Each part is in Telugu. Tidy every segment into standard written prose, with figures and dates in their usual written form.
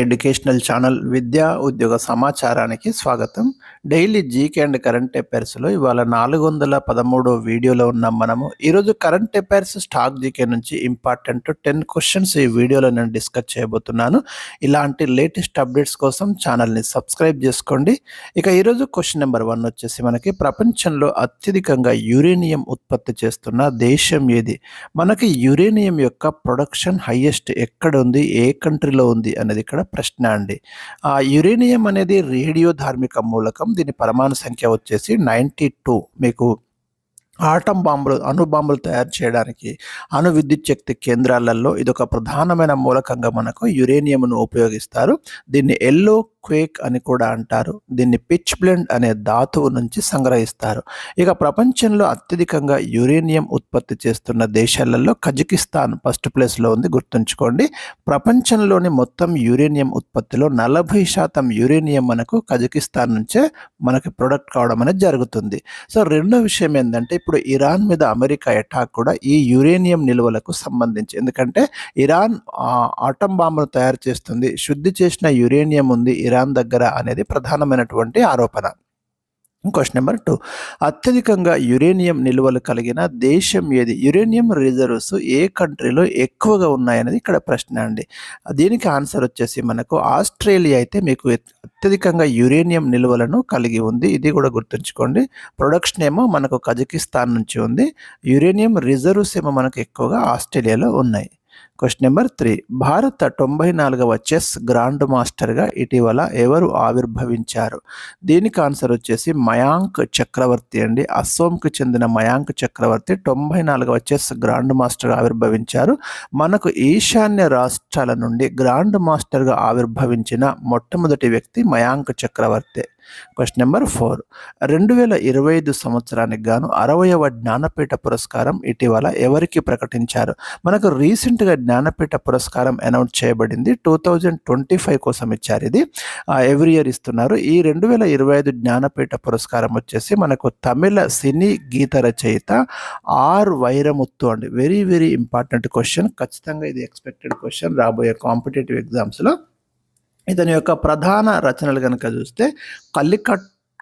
ఎడ్యుకేషనల్ ఛానల్ విద్యా ఉద్యోగ సమాచారానికి స్వాగతం. డైలీ జీకే అండ్ కరెంట్ అఫైర్స్లో ఇవాళ 413 వీడియోలో ఉన్నాం మనము. ఈరోజు కరెంట్ అఫైర్స్ స్టాక్ జీకే నుంచి ఇంపార్టెంట్ 10 క్వశ్చన్స్ ఈ వీడియోలో నేను డిస్కస్ చేయబోతున్నాను. ఇలాంటి లేటెస్ట్ అప్డేట్స్ కోసం ఛానల్ని సబ్స్క్రైబ్ చేసుకోండి. ఇక ఈరోజు క్వశ్చన్ నెంబర్ 1 వచ్చేసి మనకి ప్రపంచంలో అత్యధికంగా యురేనియం ఉత్పత్తి చేస్తున్న దేశం ఏది? మనకి యురేనియం యొక్క ప్రొడక్షన్ హైయెస్ట్ ఎక్కడ ఉంది, ఏ కంట్రీలో ఉంది అనేది ఇక్కడ ప్రశ్న అండి. యురేనియం అనేది రేడియో ధార్మిక మూలకం. దీని పరమాణు సంఖ్య వచ్చేసి 92. మీకు ఆటం బాంబులు, అణు బాంబులు తయారు చేయడానికి అణు విద్యుత్ శక్తి కేంద్రాలలో ఇదొక ప్రధానమైన మూలకంగా మనకు యురేనియంను ఉపయోగిస్తారు. దీన్ని ఎల్లో క్వేక్ అని కూడా అంటారు. దీన్ని పిచ్ బ్లెండ్ అనే ధాతువు నుంచి సంగ్రహిస్తారు. ఇక ప్రపంచంలో అత్యధికంగా యురేనియం ఉత్పత్తి చేస్తున్న దేశాలలో కజకిస్తాన్ ఫస్ట్ ప్లేస్లో ఉంది, గుర్తుంచుకోండి. ప్రపంచంలోని మొత్తం యురేనియం ఉత్పత్తిలో 40% యురేనియం మనకు కజకిస్తాన్ నుంచే మనకి ప్రొడక్ట్ కావడం అనేది జరుగుతుంది. సో రెండో విషయం ఏంటంటే, ఇప్పుడు ఇరాన్ మీద అమెరికా అటాక్ కూడా ఈ యురేనియం నిల్వలకు సంబంధించి, ఎందుకంటే ఇరాన్ ఆటం బాంబును తయారు చేస్తుంది, శుద్ధి చేసిన యురేనియం ఉంది ఇరాన్ దగ్గర అనేది ప్రధానమైనటువంటి ఆరోపణ. క్వశ్చన్ నెంబర్ 2, అత్యధికంగా యురేనియం నిల్వలు కలిగిన దేశం ఏది? యురేనియం రిజర్వ్స్ ఏ కంట్రీలో ఎక్కువగా ఉన్నాయనేది ఇక్కడ ప్రశ్న అండి. దీనికి ఆన్సర్ వచ్చేసి మనకు ఆస్ట్రేలియా అయితే మీకు అత్యధికంగా యురేనియం నిల్వలను కలిగి ఉంది. ఇది కూడా గుర్తుంచుకోండి. ప్రొడక్షన్ ఏమో మనకు కజకిస్తాన్ నుంచి ఉంది, యురేనియం రిజర్వ్స్ ఏమో మనకు ఎక్కువగా ఆస్ట్రేలియాలో ఉన్నాయి. క్వశ్చన్ నెంబర్ 3, భారత 94వ చెస్ గ్రాండ్ మాస్టర్గా ఇటీవల ఎవరు ఆవిర్భవించారు? దీనికి ఆన్సర్ వచ్చేసి మయాంక్ చక్రవర్తి అండి. అస్సోంకు చెందిన మయాంక్ చక్రవర్తి 94వ చెస్ గ్రాండ్ మాస్టర్గా ఆవిర్భవించారు. మనకు ఈశాన్య రాష్ట్రాల నుండి గ్రాండ్ మాస్టర్గా ఆవిర్భవించిన మొట్టమొదటి వ్యక్తి మయాంక్ చక్రవర్తి. క్వశ్చన్ నెంబర్ 4, 2025 సంవత్సరానికి గాను 60వ జ్ఞానపీఠ పురస్కారం ఇటీవల ఎవరికి ప్రకటించారు? మనకు రీసెంట్గా జ్ఞానపీఠ పురస్కారం అనౌన్స్ చేయబడింది. 2025 కోసం ఇచ్చారు. ఇది ఎవ్రీ ఇయర్ ఇస్తున్నారు. ఈ 2025 జ్ఞానపీఠ పురస్కారం వచ్చేసి మనకు తమిళ సినీ గీత రచయిత ఆర్ వైరముత్తు అండి. Very very important question. ఖచ్చితంగా ఇది ఎక్స్పెక్టెడ్ క్వశ్చన్ రాబోయే కాంపిటేటివ్ ఎగ్జామ్స్లో. ఇతని యొక్క ప్రధాన రచనలు కనుక చూస్తే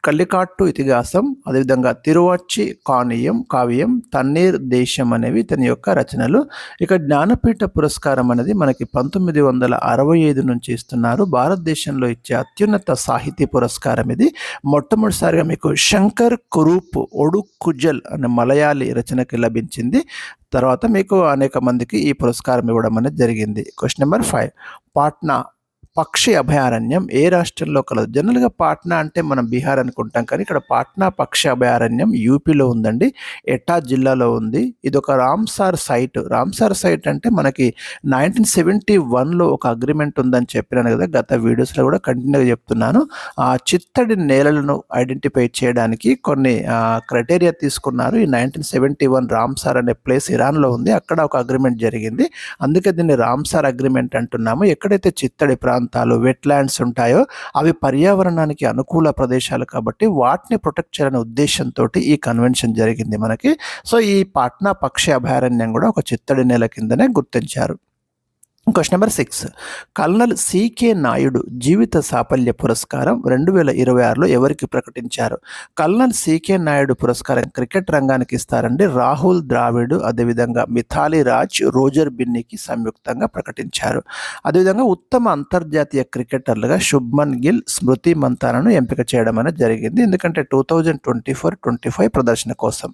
కల్లికాట్టు ఇతిహాసం, అదేవిధంగా తిరువచ్చి కావ్యం, తన్నీర్ దేశం అనేవి ఇతని యొక్క రచనలు. ఇక జ్ఞానపీఠ పురస్కారం అనేది మనకి 1965 నుంచి ఇస్తున్నారు. భారతదేశంలో ఇచ్చే అత్యున్నత సాహితీ పురస్కారం ఇది. మొట్టమొదటిసారిగా మీకు శంకర్ కురూప్ ఒడుక్కుజల్ అనే మలయాళీ రచనకి లభించింది. తర్వాత మీకు అనేక మందికి ఈ పురస్కారం ఇవ్వడం అనేది జరిగింది. క్వశ్చన్ నెంబర్ 5, పాట్నా పక్షి అభయారణ్యం ఏ రాష్ట్రంలో కలదు? జనరల్గా పాట్నా అంటే మనం బీహార్ అనుకుంటాం, కానీ ఇక్కడ పాట్నా పక్షి అభయారణ్యం యూపీలో ఉందండి. ఎటా జిల్లాలో ఉంది. ఇది ఒక రామ్సార్ సైట్. రామ్సార్ సైట్ అంటే మనకి 1971లో ఒక అగ్రిమెంట్ ఉందని చెప్పినాను కదా, గత వీడియోస్లో కూడా కంటిన్యూగా చెప్తున్నాను. ఆ చిత్తడి నేలలను ఐడెంటిఫై చేయడానికి కొన్ని క్రైటీరియా తీసుకున్నారు. ఈ 1971 రామ్సార్ అనే ప్లేస్ ఇరాన్లో ఉంది. అక్కడ ఒక అగ్రిమెంట్ జరిగింది. అందుకే దీన్ని రామ్సార్ అగ్రిమెంట్ అంటున్నాము. ఎక్కడైతే చిత్తడి ప్రాంతాలు, వెట్లాండ్స్ ఉంటాయో అవి పర్యావరణానికి అనుకూల ప్రదేశాలు కాబట్టి వాటిని ప్రొటెక్ట్ చేయాలనే ఉద్దేశంతో ఈ కన్వెన్షన్ జరిగింది మనకి. సో ఈ పాట్నా పక్షి అభయారణ్యం కూడా ఒక చిత్తడి నేల కిందనే గుర్తించారు. Question number 6, colonel CK Nayudu జీవిత సాఫల్య పురస్కారం 2026లో ఎవరికి ప్రకటించారు? కల్నల్ సికే నాయుడు పురస్కారం క్రికెట్ రంగానికి ఇస్తారండి. రాహుల్ ద్రావిడ్, అదేవిధంగా మిథాలీ రాజ్, రోజర్ బిన్నీకి సంయుక్తంగా ప్రకటించారు. అదేవిధంగా ఉత్తమ అంతర్జాతీయ క్రికెటర్లుగా శుభ్మన్ గిల్, స్మృతి మంతానను ఎంపిక చేయడం అనేది జరిగింది, ఎందుకంటే 2024-25 ప్రదర్శన కోసం.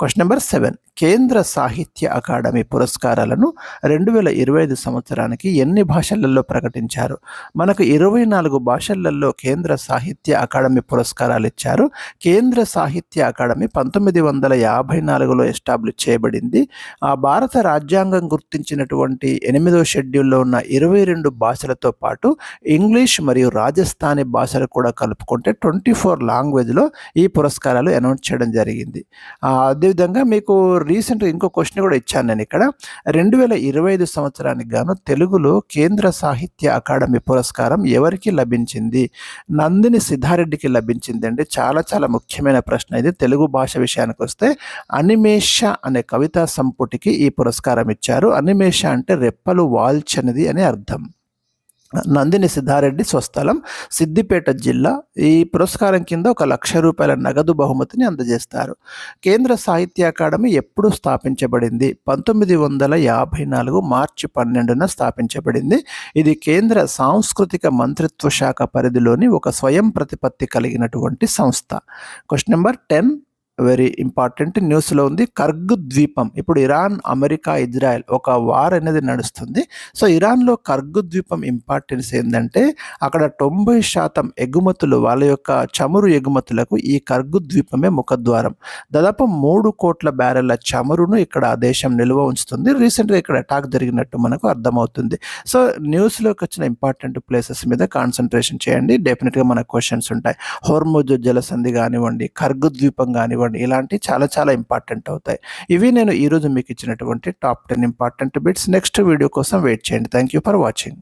క్వశ్చన్ నెంబర్ 7, కేంద్ర సాహిత్య అకాడమీ పురస్కారాలను 2025 సంవత్సరానికి ఎన్ని భాషలలో ప్రకటించారు? మనకు 24 భాషలలో కేంద్ర సాహిత్య అకాడమీ పురస్కారాలు ఇచ్చారు. కేంద్ర సాహిత్య అకాడమీ 1954లో ఎస్టాబ్లిష్ చేయబడింది. భారత రాజ్యాంగం గుర్తించినటువంటి 8వ షెడ్యూల్లో ఉన్న 22 భాషలతో పాటు ఇంగ్లీష్ మరియు రాజస్థానీ భాషలు కూడా కలుపుకుంటే 24 లాంగ్వేజ్లో ఈ పురస్కారాలు అనౌన్స్ చేయడం జరిగింది. అదేవిధంగా మీకు రీసెంట్గా ఇంకో క్వశ్చన్ కూడా ఇచ్చాను నేను ఇక్కడ. 2025 సంవత్సరానికి గాను తెలుగులో కేంద్ర సాహిత్య అకాడమీ పురస్కారం ఎవరికి లభించింది? నందిని సిద్ధారెడ్డికి లభించింది అండి. చాలా చాలా ముఖ్యమైన ప్రశ్న ఇది. తెలుగు భాష విషయానికి వస్తే అనిమేష అనే కవితా సంపుటికి ఈ పురస్కారం ఇచ్చారు. అనిమేష అంటే రెప్పలు వాల్చనిది అని అర్థం. నందిని సిద్ధారెడ్డి స్వస్థలం సిద్దిపేట జిల్లా. ఈ పురస్కారం కింద ₹1,00,000 నగదు బహుమతిని అందజేస్తారు. కేంద్ర సాహిత్య అకాడమీ ఎప్పుడు స్థాపించబడింది? 1954 మార్చి 12న స్థాపించబడింది. ఇది కేంద్ర సాంస్కృతిక మంత్రిత్వ శాఖ పరిధిలోని ఒక స్వయం ప్రతిపత్తి కలిగినటువంటి సంస్థ. క్వశ్చన్ నెంబర్ 10 వెరీ ఇంపార్టెంట్ న్యూస్లో ఉంది. కర్గ్ ద్వీపం, ఇప్పుడు ఇరాన్, అమెరికా, ఇజ్రాయెల్ ఒక వార్ అనేది నడుస్తుంది. సో ఇరాన్లో కర్గ్ ద్వీపం ఇంపార్టెన్స్ ఏంటంటే అక్కడ 90% ఎగుమతులు, వాళ్ళ యొక్క చమురు ఎగుమతులకు ఈ కర్గ్ ద్వీపమే ముఖద్వారం. దాదాపు 3 కోట్ల బ్యారెల్ల చమురును ఇక్కడ ఆ దేశం నిల్వ ఉంచుతుంది. రీసెంట్గా ఇక్కడ అటాక్ జరిగినట్టు మనకు అర్థమవుతుంది. సో న్యూస్లోకి వచ్చిన ఇంపార్టెంట్ ప్లేసెస్ మీద కాన్సన్ట్రేషన్ చేయండి. డెఫినెట్గా మనకు క్వశ్చన్స్ ఉంటాయి. హోర్ముజ్ జలసంధి కానివ్వండి, కర్గ్ ద్వీపం కానివ్వండి, ఇలాంటి చాలా చాలా ఇంపార్టెంట్ అవుతాయి. ఇవి నేను ఈరోజు మీకు ఇచ్చినటువంటి top 10 important bits. Next video కోసం వెయిట్ చేయండి. Thank you for watching.